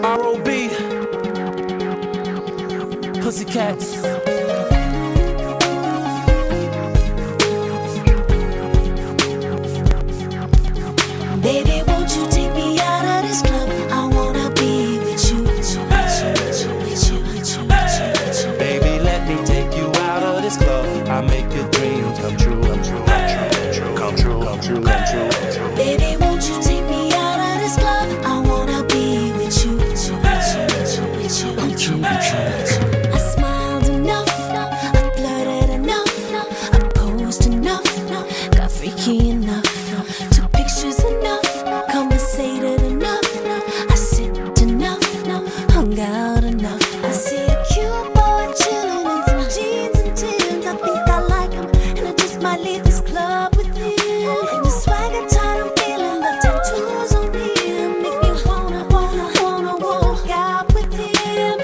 R.O.B. Pussycats. Baby, won't you take me out of this club? I wanna be with you. Baby, let me take you out of this club. I make your dreams come true. Come true. Baby, won't you take me out of this club? I wanna be with you. I smiled enough, I flirted enough, I posed enough, got freaky enough, took pictures enough, conversated enough, I sipped enough, hung out enough. I see a cute boy chilling in some jeans and Timbs. I think I like him, and I just might leave this club with him. And the swagger tight, I'm feeling the tattoos on him make me wanna walk out with him.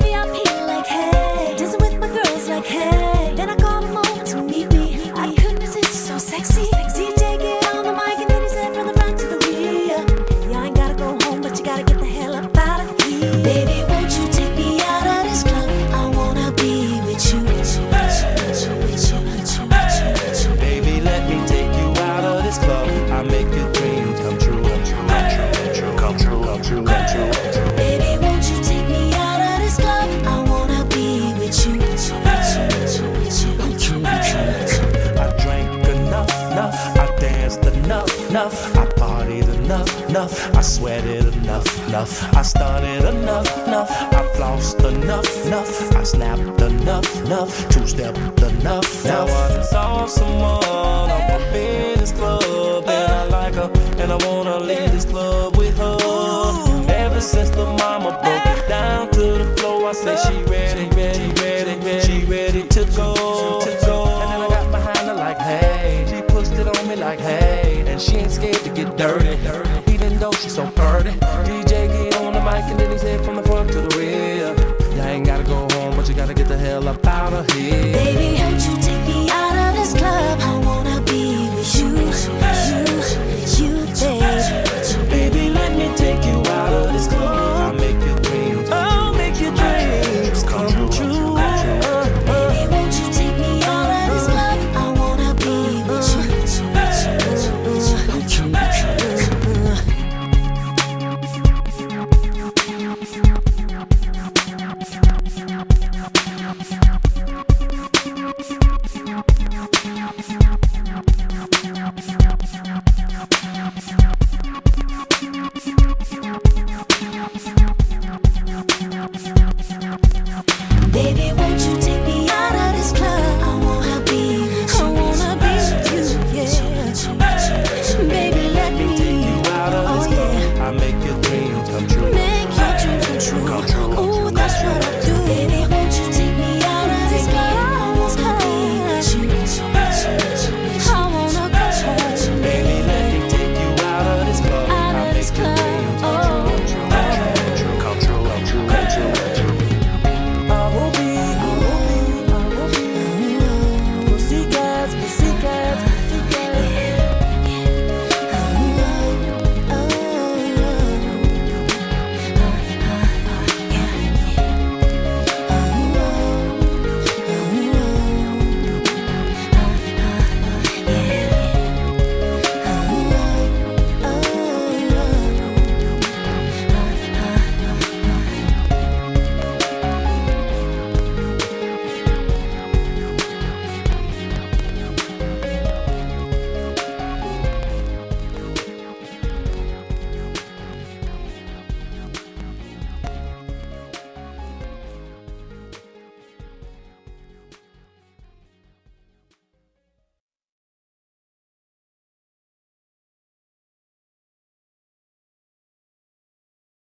VIP like hey, dancing with my girls like hey. Then I called him over to meet me. I couldn't resist, so sexy. DJ get on the mic and then he said from the front to the rear. Yeah, I ain't gotta go home, but you gotta get the hell up out of here. Baby, won't you take me out of this club? I wanna be with you. Baby, let me take you out of this club. I make your dreams come true. Come true. Baby, won't you take me out of this club? I wanna be with you. I drank enough, I danced enough, I partied enough, I sweated enough, I started enough, I flossed enough, I snapped enough, two-stepped enough. Now I just saw someone up in this club, and I like her, and I wanna leave this club with her. Ever since the mama broke it down to the floor, I said she ready to go. And then I got behind her like hey, she pushed it on me like hey, and she ain't scared to get dirty, even though she's so pretty. DJ get on the mic and then he said from the front to the rear. You ain't gotta go home, but you gotta get the hell up out of here. Baby, won't you take me out of this club? I wanna be with you.